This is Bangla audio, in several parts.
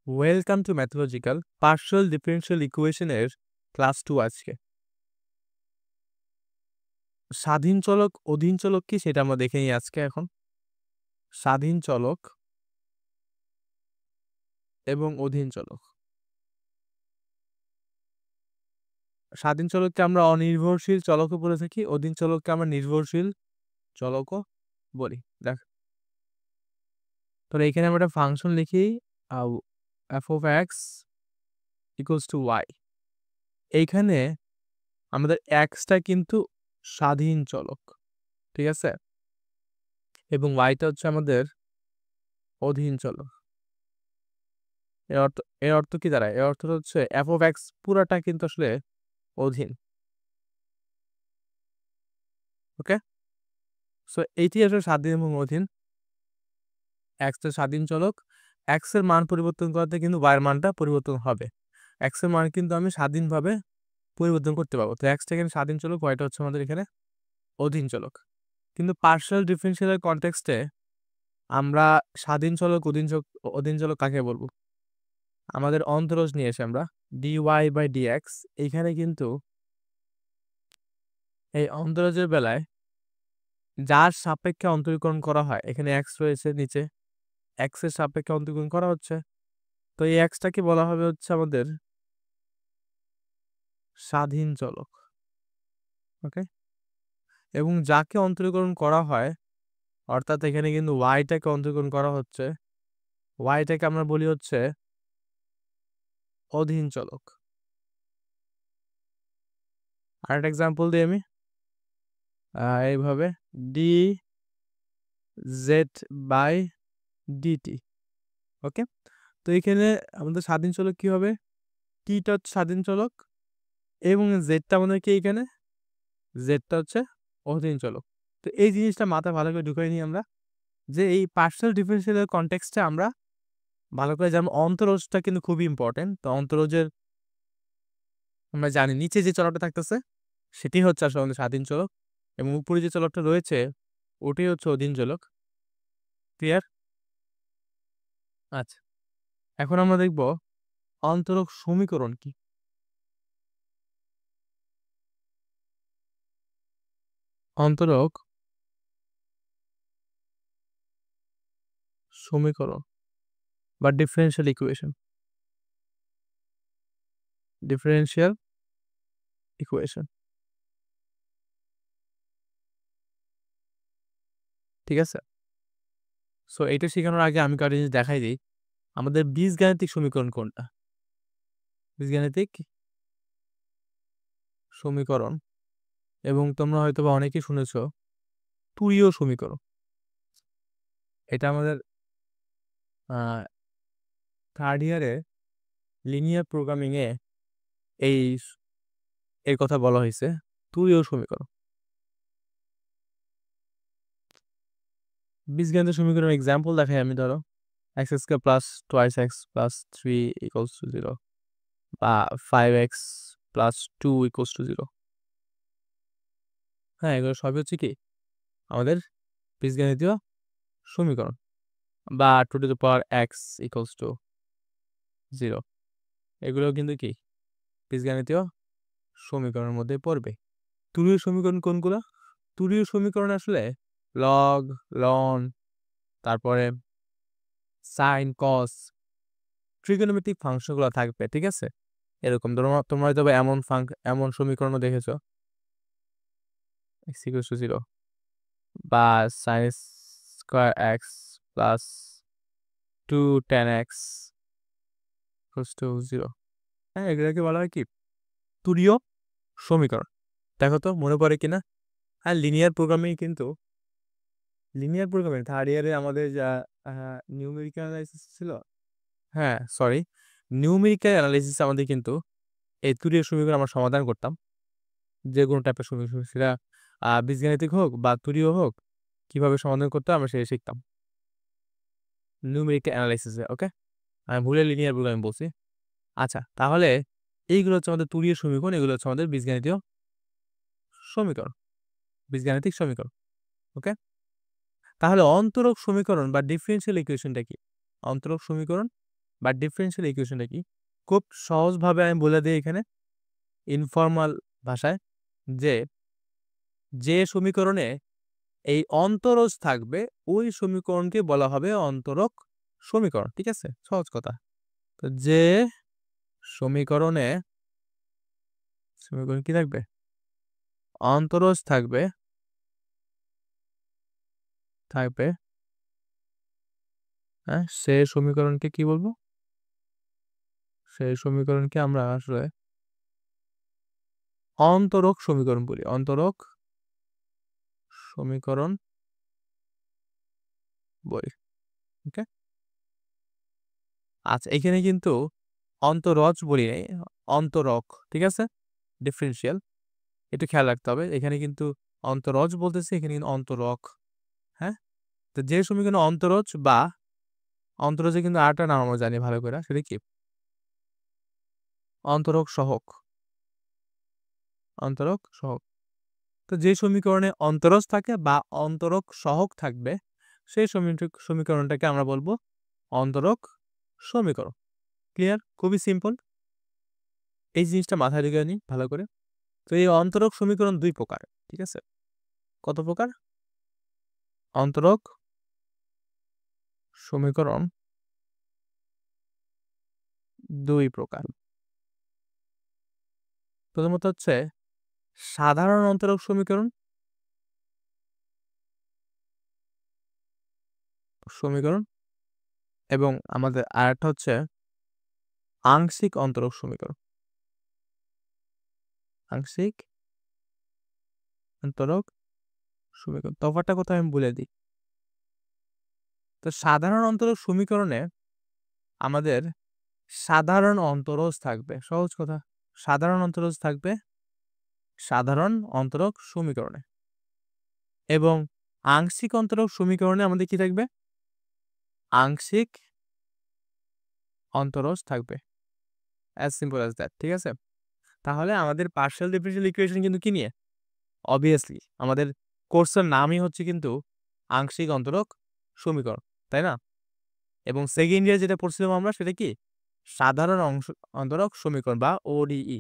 Welcome to Mathological partial differential ইকুয়েশনের ক্লাস 2 আজকে। স্বাধীন চলক, অধীন চলক কি সেটা আমরা দেখে নিই আজকে এখন। স্বাধীন চলক এবং অধীন চলক। স্বাধীন চলককে আমরা অনির্ভরশীল চলকও বলে থাকি, অধীন চলককে আমরা নির্ভরশীল চলকও বলি। দেখ, তো এখানে আমরা একটা ফাংশন লিখি f of x equals to y। এইখানে আমাদের x-টা কিন্তু স্বাধীন চলক, ঠিক আছে, এবং y-টা হচ্ছে আমাদের অধীন চলক। এর অর্থ কি দাঁড়ায়? এর অর্থ হচ্ছে f of x পুরাটা কিন্তু আসলে অধীন। ওকে, সো এইটি আসলে স্বাধীন এবং অধীন। x এর স্বাধীন চলক, x এর মান পরিবর্তন করাতে কিন্তু y এর মানটা পরিবর্তন হবে। x এর মান কিন্তু আমি স্বাধীনভাবে পরিবর্তন করতে পারবো। তো x টা এখানে স্বাধীন চলক, y টা হচ্ছে আমাদের এখানে অধীন চলক। কিন্তু পার্শিয়াল ডিফারেনশিয়ালের কনটেক্সটে আমরা স্বাধীন চলক, অধীন চলক কাকে বলবো? আমাদের অন্তরজ নিয়ে এসে আমরা dy/dx, এইখানে কিন্তু এই অন্তরজের বেলায় যার সাপেক্ষে অন্তরীকরণ করা হয়, এখানে x রয়েছে নিচে, x এর সাপেক্ষে অন্তরীকরণ করা হচ্ছে। তো এই x টাকে বলা হবে হচ্ছে আমাদের স্বাধীন চলক। ওকে, এবং যাকে অন্তরীকরণ করা হয়, অর্থাৎ এখানে কিন্তু y টাকে অন্তরীকরণ করা হচ্ছে, y টাকে আমরা বলি হচ্ছে অধীন চলক। আরেকটা এক্সাম্পল দিই আমি, এইভাবে dz/dt। ওকে, তো এখানে আমাদের স্বাধীন চলক কি হবে? টিটা হচ্ছে স্বাধীন চলক এবং জেডটা আমাদের কি, এখানে জেডটা হচ্ছে অধীন চলক। তো এই জিনিসটা মাথায় ভালো করে ঢুকাই নিই আমরা, যে এই পার্শিয়াল ডিফারেনশিয়ালের কনটেক্সটে আমরা ভালো করে জানবো অন্তরজটা কিন্তু খুবই ইম্পর্টেন্ট। তো অন্তরজের আমরা জানি নিচে যে চলকটা থাকতেছে সেটি হচ্ছে আসলে আমাদের স্বাধীন চলক, এবং উপরে যে চলকটা রয়েছে ওটাই হচ্ছে অধীন চলক। ক্লিয়ার? আচ্ছা, এখন আমরা দেখব অন্তরক সমীকরণ কি। অন্তরক সমীকরণ বা ডিফারেনশিয়াল ইকুয়েশন। ডিফারেনশিয়াল ইকুয়েশন, ঠিক আছে। সো এটা শেখানোর আগে আমি কয়েকটা জিনিস দেখাই দিই। আমাদের বীজগাণিতিক সমীকরণ কোনটা? বীজগাণিতিক সমীকরণ, এবং তোমরা হয়তোবা অনেকেই শুনেছো তুরীয় সমীকরণ। এটা আমাদের থার্ড ইয়ারে লিনিয়ার প্রোগ্রামিং এ এই এর কথা বলা হয়েছে, তুরীয় সমীকরণ। বীজগাণিতিক সমীকরণের এক্সাম্পল দেখাই আমি। ধরো x² plus twice x plus 3 equals to 0, বা 5x প্লাস 2 ইকুয়ালস টু 0। হ্যাঁ, এগুলো সবই হচ্ছে কি আমাদের বীজগাণিতীয় সমীকরণ, বা 2 to the power x equals to 0। এগুলো কিন্তু কি বীজগাণিতীয় সমীকরণের মধ্যে পড়বে। তুরীয় সমীকরণ কোনগুলো? তুরীয় সমীকরণ আসলে লগ, লন, তারপরে সাইন, কস, ট্রিগোনোমেট্রিক ফাংশনগুলো থাকবে, ঠিক আছে। এরকম তোমরা হয়তো এমন সমীকরণও দেখেছো, x ইকুয়ালস টু 0, বা sine square x plus 2 tan x equals to 0। হ্যাঁ, এগুলোকে বলা হয় কি তুরীয় সমীকরণ। দেখো তো মনে পড়ে কিনা। আর লিনিয়ার প্রোগ্রামিং থার্ড ইয়ারে আমাদের যা নিউমেরিক্যাল অ্যানালাইসিস ছিল, হ্যাঁ সরি, নিউমেরিক্যাল অ্যানালাইসিস আমাদের কিন্তু এই তুরীয় সমীকরণ আমরা সমাধান করতাম। যে কোনো টাইপের সমীকরণ, সেটা বীজগাণিতিক হোক বা তুরীয় হোক, কিভাবে সমাধান করতে হয় আমরা সেটা শিখতাম নিউমেরিক্যাল অ্যানালাইসিসে। ওকে, আমি ভুলে লিনিয়ার প্রোগ্রামিং বলছি। আচ্ছা, তাহলে এইগুলো হচ্ছে আমাদের তুরীয় সমীকরণ, এগুলো হচ্ছে আমাদের বীজগাণিতিক সমীকরণ। ওকে, তাহলে অন্তরক সমীকরণ বা ডিফারেনশিয়াল ইকুয়েশনটা কি? অন্তরক সমীকরণ বা ডিফারেনশিয়াল ইকুয়েশনটা কি? খুব সহজভাবে আমি বলে দিই এখানে ইনফর্মাল ভাষায় যে সমীকরণে এই অন্তরজ থাকবে ওই সমীকরণকে বলা হবে অন্তরক সমীকরণ। ঠিক আছে? সহজ কথা। তো যে সমীকরণ কি থাকবে? অন্তরজ থাকবে হ্যাঁ, সে সমীকরণকে কি বলবো? সেই সমীকরণকে আমরা আসলে অন্তরক সমীকরণ বলি। অন্তরক সমীকরণ বলি। ওকে? আচ্ছা, এখানে কিন্তু অন্তরজ বলি নাই, অন্তরক। ঠিক আছে? ডিফারেনশিয়াল একটু খেয়াল রাখতে হবে। এখানে কিন্তু অন্তরজ বলতেছি, এখানে কিন্তু অন্তরক। হ্যাঁ? তো যে সমীকরণ অন্তরজ বা অন্তরজে কিন্তু আরেকটা নাম আমরা জানি ভালো করে, সেটা কি? অন্তরক সহক। অন্তরক সহক। তো যে সমীকরণে অন্তরজ থাকে বা অন্তরক সহক থাকবে সেই সমীকরণটাকে আমরা বলবো অন্তরক সমীকরণ। ক্লিয়ার? খুবই সিম্পল। এই জিনিসটা মাথায় রেখে নিই ভালো করে। তো এই অন্তরক সমীকরণ 2 প্রকার। ঠিক আছে? কত প্রকার? অন্তরক সমীকরণ 2 প্রকার। প্রথমত হচ্ছে সাধারণ অন্তরক সমীকরণ এবং আমাদের আরেকটা হচ্ছে আংশিক অন্তরক সমীকরণ। আংশিক অন্তরক সমীকরণ। তফাৎটা কোথায় আমি বলে দিই। তো সাধারণ অন্তরক সমীকরণে আমাদের সাধারণ অন্তরজ থাকবে। সহজ কথা। সাধারণ অন্তরজ থাকবে সাধারণ অন্তরক সমীকরণে। এবং আংশিক অন্তরক সমীকরণে আমাদের কি থাকবে? আংশিক অন্তরজ থাকবে। As simple as that. ঠিক আছে? তাহলে আমাদের পার্শিয়াল ডিফারেনশিয়াল ইকুয়েশন কিন্তু কি নিয়ে? অবভিয়াসলি আমাদের কোর্সের নামই হচ্ছে কিন্তু আংশিক অন্তরক সমীকরণ। তাই না? এবং সেকেন্ড ইয়ার যেটা পড়ছিলাম আমরা সেটা কি? সাধারণ অন্তরক সমীকরণ বা ODE।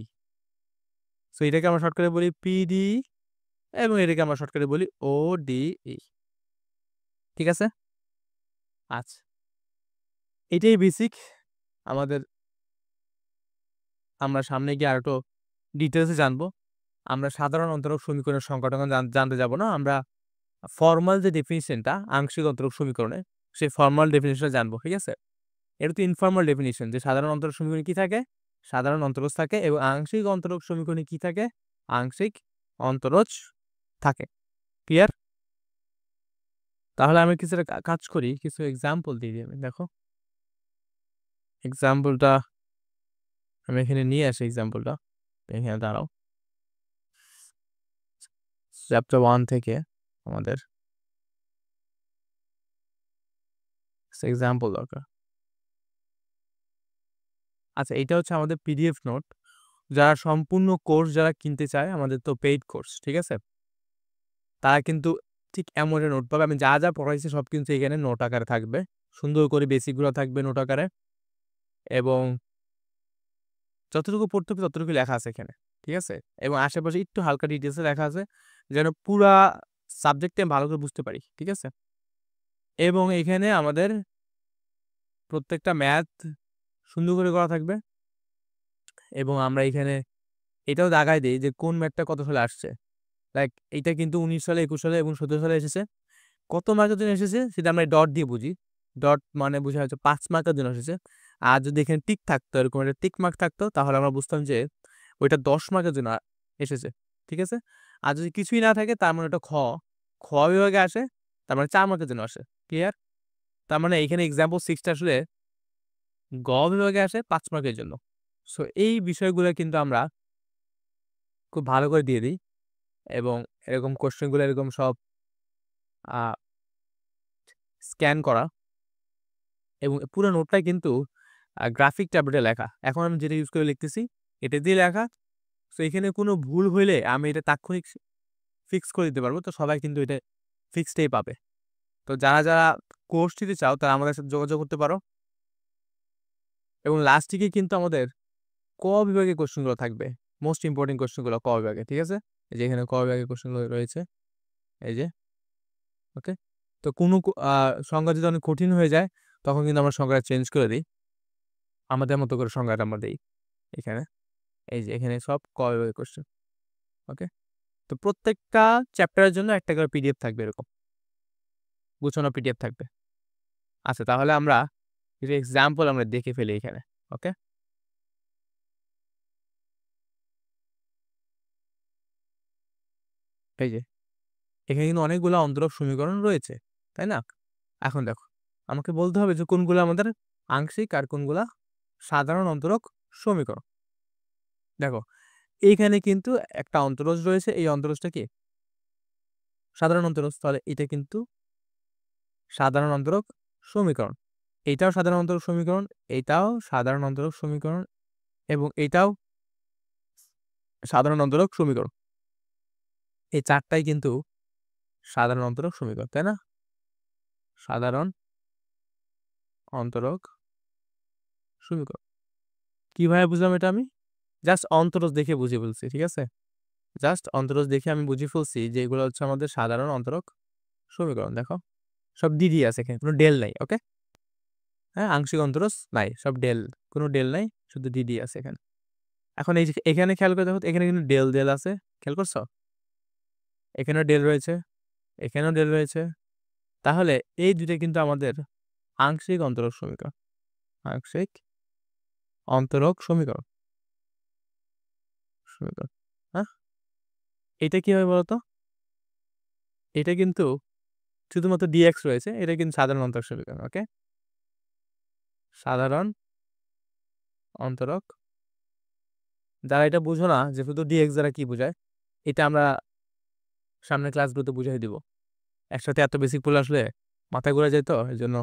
সো এটাকে আমরা শর্টকাটে বলি PDE এবং এটাকে আমরা শর্টকাটে বলি ODE। ঠিক আছে? আচ্ছা, এটাই বেসিক। আমাদের আমরা সামনে গিয়ে আরেকটু ডিটেইলসে জানবো। আমরা সাধারণ অন্তরক সমীকরণের সংজ্ঞাটা জানতে যাব না। আমরা ফর্মাল যে ডেফিনিশনটা আংশিক অন্তরক সমীকরণে সেই ফর্মাল ডেফিনিশনটা জানবো। ঠিক আছে? এটা তো ইনফর্মাল ডেফিনিশন যে সাধারণ অন্তরক সমীকরণে কি থাকে? সাধারণ অন্তরজ থাকে এবং আংশিক অন্তরক সমীকরণে কি থাকে? আংশিক অন্তরজ থাকে। ক্লিয়ার? তাহলে আমি কিছুটা কাজ করি, কিছু এক্সাম্পল দিয়ে দিই আমি। দেখো, এক্সাম্পলটা আমি এখানে নিয়ে আসি এক্সাম্পলটা। এখানে দাঁড়াও। চ্যাপ্টার 1 থেকে আমাদের এক্সাম্পল দরকার। আচ্ছা, এটা হচ্ছে আমাদের PDF নোট। যারা সম্পূর্ণ কোর্স যারা কিনতে চায়, আমাদের তো পেইড কোর্স। ঠিক আছে? তারা কিন্তু ঠিক এমন একটা নোট পাবে। আমি যা, যা পড়াইছি সব কিন্তু এখানে নোট আকারে থাকবে। সুন্দর করে বেসিকগুলো থাকবে নোট আকারে এবং যতটুকু পড়তে হবে ততটুকু লেখা আছে এখানে। ঠিক আছে? এবং আশেপাশে একটু হালকা ডিটেইলসে লেখা আছে যেন পুরা সাবজেক্টটা আমি ভালো করে বুঝতে পারি। ঠিক আছে? এবং এখানে আমাদের প্রত্যেকটা ম্যাথ সুন্দর করে করা থাকবে এবং আমরা এখানে এটাও দাগায় দেই যে কোন ম্যাথটা কত সালে আসছে। লাইক এইটা কিন্তু 19 সালে, 21 সালে এবং 17 সালে এসেছে। কত মার্কের জন্য এসেছে সেটা আমরা ডট দিয়ে বুঝি। ডট মানে বোঝা হচ্ছে 5 মার্কের জন্য এসেছে। আর যদি এখানে টিক থাকতো, এরকম একটা টিক মার্ক থাকতো তাহলে আমরা বুঝতাম যে ওইটা 10 মার্কের জন্য এসেছে। ঠিক আছে? আর যদি কিছুই না থাকে তার মানে ওটা খ বিভাগে আসে, তার মানে 4 মার্কের জন্য আসে। ক্লিয়ার? তার মানে এখানে এক্সাম্পল 6 টা আসলে গ বিভাগে আসে 5 মার্কের জন্য। সো এই বিষয়গুলো কিন্তু আমরা খুব ভালো করে দিয়ে দিই এবং এরকম কোয়েশ্চেনগুলো এরকম সব আ স্ক্যান করা এবং পুরো নোটটাই কিন্তু গ্রাফিক ট্যাবলেটে লেখা। এখন আমি যেটা ইউজ করে লিখতেছি এটা দিয়ে লেখা। সো এখানে কোনো ভুল হইলে আমি এটা তাৎক্ষণিক ফিক্স করে দিতে পারবো। তো সবাই কিন্তু এটা ফিক্সডই পাবে। তো যারা কোর্স নিতে চাও তারা আমাদের সাথে যোগাযোগ করতে পারো। এবং লাস্টে কিন্তু আমাদের ক বিভাগের কোশ্চেনগুলো থাকবে, মোস্ট ইম্পর্টেন্ট কোশ্চেনগুলো ক বিভাগে, ঠিক আছে? এই যে এখানে ক বিভাগের কোশ্চেনগুলো রয়েছে, এই যে, ওকে? তো কোনো সংজ্ঞা যদি অনেক কঠিন হয়ে যায় তখন কিন্তু আমরা সংজ্ঞাটা চেঞ্জ করে দিই, আমাদের মতো করে সংজ্ঞাটা আমরা দিই এখানে। এই যে এখানে সব ক বিভাগের কোশ্চেন, ওকে? তো প্রত্যেকটা চ্যাপ্টারের জন্য একটা করে পিডিএফ থাকবে, এরকম গুছানো পিডিএফ থাকবে। আচ্ছা, তাহলে আমরা কিছু এক্সাম্পল আমরা দেখে ফেলি এখানে, ওকে? এই যে এখানে কিন্তু অনেকগুলো অন্তরক সমীকরণ রয়েছে, তাই না? এখন দেখো, আমাকে বলতে হবে যে কোনগুলো আমাদের আংশিক আর কোনগুলা সাধারণ অন্তরক সমীকরণ। দেখো, এইখানে কিন্তু একটা অন্তরজ রয়েছে, এই অন্তরজটা কি সাধারণ অন্তরজ, তাহলে এটা কিন্তু সাধারণ অন্তরক সমীকরণ। এটাও সাধারণ অন্তরক সমীকরণ, এটাও সাধারণ অন্তরক সমীকরণ, এবং এটাও সাধারণ অন্তরক সমীকরণ। এই চারটাই কিন্তু সাধারণ অন্তরক সমীকরণ, তাই না? সাধারণ অন্তরক সমীকরণ। কিভাবে বুঝলাম এটা আমি? জাস্ট অন্তরজ দেখে বুঝিয়ে ফেলছি, ঠিক আছে? জাস্ট অন্তরজ দেখে আমি বুঝিয়ে ফেলছি যে এগুলো হচ্ছে আমাদের সাধারণ অন্তরক সমীকরণ। দেখো, সব ডিডি আছে এখানে, কোনো ডেল নাই, ওকে? হ্যাঁ, আংশিক অন্তরজ নাই, সব ডেল, কোনো ডেল নাই, শুধু ডিডি আছে এখানে। এখন এই যে এখানে খেয়াল করে দেখো, এখানে কিন্তু ডেল ডেল আছে, খেয়াল করছো? এখানেও ডেল রয়েছে, এখানেও ডেল রয়েছে। তাহলে এই দুইটা কিন্তু আমাদের আংশিক অন্তরক সমীকরণ, আংশিক অন্তরক সমীকরণ, সমীকরণ। হ্যাঁ, এটা কি হবে বলতো? এটা কিন্তু শুধুমাত্র ডিএক্স রয়েছে, এটা কিন্তু সাধারণ অন্তরক সমীকরণ, ওকে? সাধারণ অন্তরক। যারা এটা বুঝো না যে শুধু ডিএক্স দ্বারা কি বোঝায়, এটা আমরা সামনের ক্লাসগুলোতে বুঝাই দিব। একসাথে এত বেসিক পড়লে আসলে মাথায় ঘুরে যায়, তো এই জন্য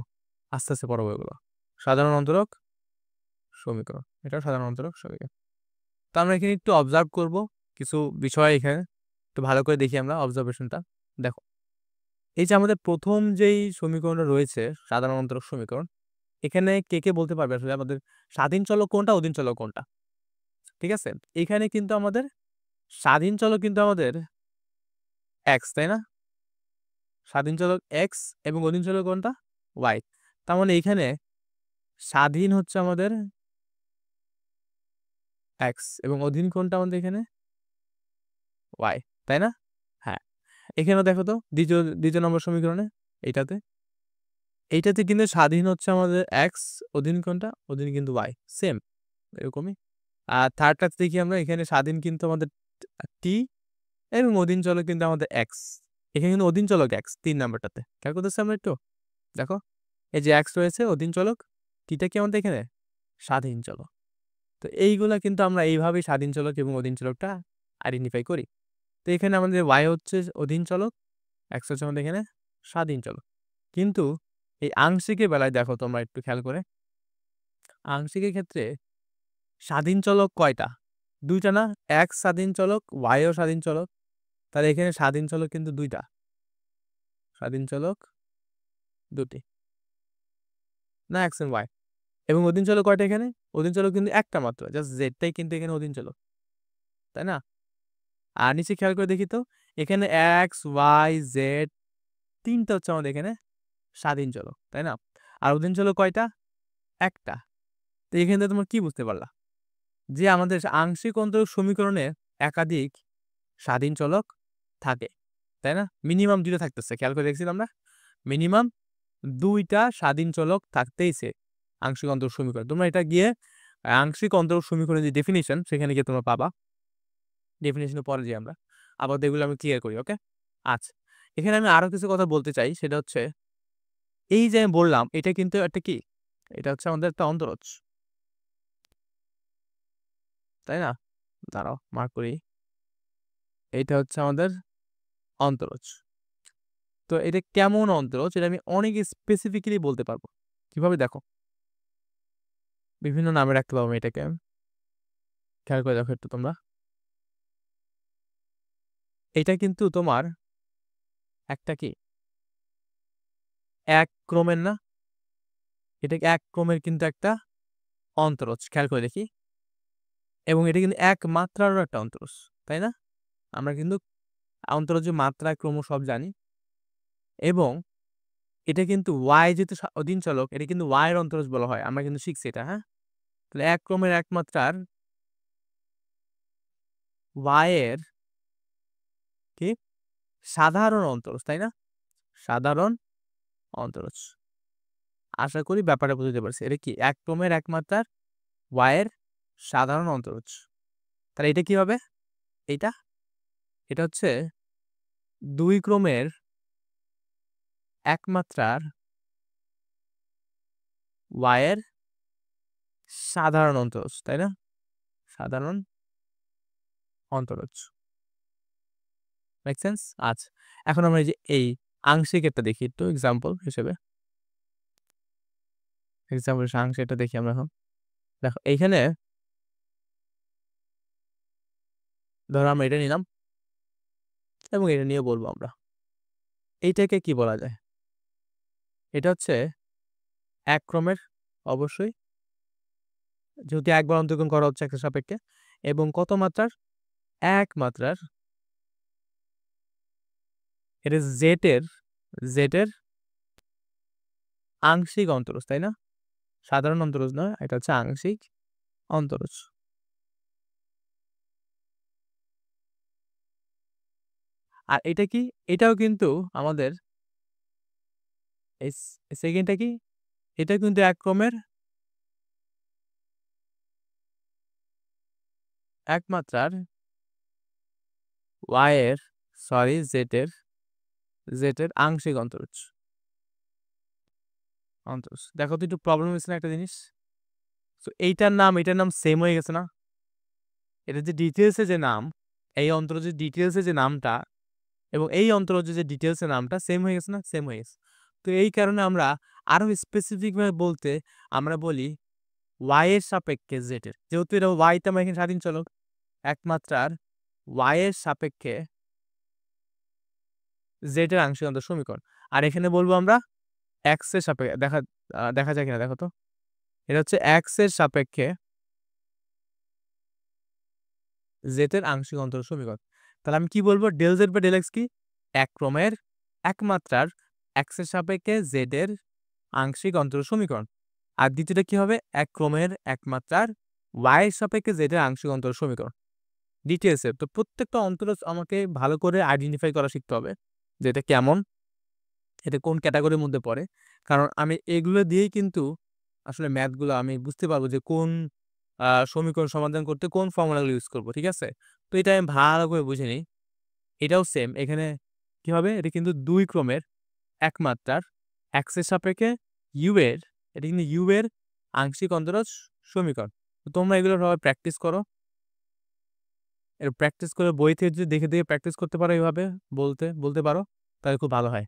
আস্তে আস্তে পড়াবো এগুলো। সাধারণ অন্তরক সমীকরণ, এটা সাধারণ অন্তরক সমীকরণ। তো আমরা এখানে একটু অবজার্ভ করব কিছু বিষয়, এখানে একটু ভালো করে দেখি আমরা অবজারভেশনটা। দেখো, এই যে আমাদের প্রথম যেই সমীকরণটা রয়েছে সাধারণ অন্তরক সমীকরণ, এখানে কে কে বলতে পারবে আসলে আমাদের স্বাধীন চলক কোনটা, অধীন চলক কোনটা? ঠিক আছে, এখানে কিন্তু আমাদের স্বাধীন চলক কিন্তু আমাদের এক্স, তাই না? স্বাধীন চলক এক্স এবং অধীন চলক কোনটা? ওয়াই। তার মানে এখানে স্বাধীন হচ্ছে আমাদের এক্স এবং অধীন কোনটা আমাদের এখানে? ওয়াই, তাই না? হ্যাঁ, এখানেও দেখো তো দ্বিতীয় দ্বিতীয় নম্বর সমীকরণে, এইটাতে এইটাতে কিন্তু স্বাধীন হচ্ছে আমাদের এক্স, অধীন কোনটা? অধীন কিন্তু ওয়াই, সেম এরকমই। আর থার্ডটাতে দেখি আমরা, এখানে স্বাধীন কিন্তু আমাদের টি এবং অধীন চলক কিন্তু আমাদের এক্স। এখানে কিন্তু অধীন চলক এক্স 3 নাম্বারটাতে, খেয়াল করতেছি আমরা একটু। দেখো, এই যে এক্স রয়েছে, অধীন চলক, টিটা কি আমাদের এখানে স্বাধীন চলক। তো এইগুলা কিন্তু আমরা এইভাবেই স্বাধীন চলক এবং অধীন চলকটা আইডেন্টিফাই করি। তো এখানে আমাদের ওয়াই হচ্ছে অধীন চলক, এক্স হচ্ছে আমাদের এখানে স্বাধীন চলক। কিন্তু এই আংশিকের বেলায় দেখো তোমরা একটু খেয়াল করে, আংশিকের ক্ষেত্রে স্বাধীন চলক কয়টা? দুইটা না? এক্স স্বাধীন চলক, ওয়াইও স্বাধীন চলক। তাহলে এখানে স্বাধীন চলক কিন্তু দুইটা, স্বাধীন চলক দুটি, না এক্স এন্ড ওয়াই। এবং অধীন চলক কয়টা এখানে? অধীন চলক কিন্তু একটা মাত্র, জাস্ট জেডটাই কিন্তু এখানে অধীন চলক, তাই না? আর নিচে খেয়াল করে দেখি তো, এখানে এক্স ওয়াই জেড তিনটা হচ্ছে আমাদের এখানে স্বাধীন চলক, তাই না? আর অধীন চলক কয়টা? একটা। তো এখান থেকে তোমরা কি বুঝতে পারলা? যে আমাদের আংশিক অন্তরক সমীকরণে একাধিক স্বাধীন চলক থাকে, তাই না? মিনিমাম দুইটা থাকতেছে, খেয়াল করে দেখছিলাম আমরা, মিনিমাম দুইটা স্বাধীন চলক থাকতেইছে আংশিক অন্তরক সমীকরণ। তোমরা এটা গিয়ে আংশিক অন্তরক সমীকরণের যে ডেফিনিশন, সেখানে গিয়ে তোমরা পাবা। ডেফিনিশনের পরে যে আমরা আবার এগুলো আমি ক্লিয়ার করি, ওকে? আচ্ছা, এখানে আমি আরো কিছু কথা বলতে চাই, সেটা হচ্ছে এই যে আমি বললাম, এটা কিন্তু একটা কি, এটা হচ্ছে আমাদের একটা অন্তরজ, তাই না? দাঁড়াও মার্ক করি, এইটা হচ্ছে আমাদের অন্তরজ। তো এটা কেমন অন্তরজ, এটা আমি অনেক স্পেসিফিক্যালি বলতে পারবো। কিভাবে? দেখো, বিভিন্ন নামে রাখতে পারবো এটাকে, খেয়াল করে দেখো একটু তোমরা। এটা কিন্তু তোমার একটা কি, এক ক্রমের না? এটা এক ক্রমের কিন্তু একটা অন্তরজ খেয়াল করে দেখি এবং এটা কিন্তু এক মাত্রারও একটা অন্তরজ, তাই না? আমরা কিন্তু অন্তরজের মাত্রা, ক্রম সব জানি এবং এটা কিন্তু y যেহেতু অধীনচলক, এটা কিন্তু y এর অন্তরজ বলা হয়। আমরা কিন্তু শিখছি এটা, হ্যাঁ? তাহলে এক ক্রমের এক মাত্রার y এর কি সাধারণ অন্তরজ, তাই না? সাধারণ অন্তরজ। আশা করি ব্যাপারটা বুঝতে পারছি। এটা কি এক ক্রমের এক মাত্রার y এর সাধারণ অন্তরজ। তাহলে এটা কি হবে? এইটা? এটা হচ্ছে ২ ক্রমের এক মাত্রার y এর সাধারণ অন্তরজ, তাই না? সাধারণ অন্তরজ। Make sense? আচ্ছা। এখন আমরা এই যে এই আংশিকেরটা দেখি একটু এক্সাম্পল হিসেবে। এক্সাম্পল হিসেবে আংশিকটা দেখি আমরা এখন। দেখো এইখানে ধরো আমরা এটা নিলাম এবং এটা নিয়ে বলবো আমরা। এইটাকে কি বলা যায়? এটা হচ্ছে এক ক্রমের অবশ্যই যেহেতু একবার অন্তরীকরণ করা হচ্ছে x এর সাপেক্ষে এবং কত মাত্রার? এক মাত্রার এটা z এর আংশিক অন্তরজ, তাই না? সাধারণ অন্তরজ নয়, এটা হচ্ছে আংশিক অন্তরজ। আর এটা কি? এটাও কিন্তু আমাদের এই সেকেন্ডটা কি? এটা কিন্তু এক ক্রমের এক মাত্রার y এর সরি z এর আংশিক অন্তরজ। দেখো তো একটু প্রবলেম হয়েছে না একটা জিনিস? সো এটার নাম সেম হয়ে গেছে না? এটা যে ডিটেইলসে যে নাম, এই অন্তরজের ডিটেইলসে যে নামটা এবং এই অন্তরজের যে ডিটেইলসের নামটা সেম হয়ে গেছে না? সেম হয়ে গেছে। তো এই কারণে আমরা আরো স্পেসিফিক ভাবে বলতে আমরা বলি y এর সাপেক্ষে z এর। যেহেতু এটা y তে আমরা এখানে স্বাধীন চলক, একমাত্রার y এর সাপেক্ষে z এর আংশিক অন্তর সমীকরণ। আর এখানে বলবো আমরা x এর সাপেক্ষে দেখা যায় কিনা দেখো তো। এটা হচ্ছে x এর সাপেক্ষে z এর আংশিক অন্তর সমীকরণ। তাহলে আমি কি বলবো? ডেল z বা ডেল x কি? এক ক্রমের এক মাত্রার x এর সাপেক্ষে z এর আংশিক অন্তর সমীকরণ। আর দ্বিতীয়টা কি হবে? এক ক্রমের এক মাত্রার y এর সাপেক্ষে z এর আংশিক অন্তর সমীকরণ। ডিটেইলসে তো প্রত্যেকটা অন্তরজ আমাকে ভালো করে আইডেন্টিফাই করা শিখতে হবে যে এটা কেমন, এটা কোন ক্যাটাগরির মধ্যে পড়ে। কারণ আমি এগুলো দিয়েই কিন্তু আসলে ম্যাথগুলো আমি বুঝতে পারবো যে কোন সমীকরণ সমাধান করতে কোন ফর্মুলাগুলো ইউজ করব। ঠিক আছে? তো এটা আমি ভালো করে বুঝে নিই। এটাও সেম। এখানে কি হবে? এটা কিন্তু ২ ক্রমের এক মাত্রার x এর সাপেক্ষে u এর এটা কিন্তু u এর আংশিক অন্তরজ সমীকরণ। তো তোমরা এগুলো সবাই প্র্যাকটিস করো। প্র্যাকটিস করে বই থেকে যদি দেখে প্র্যাকটিস করতে পারো এভাবে বলতে পারো তাহলে খুব ভালো হয়।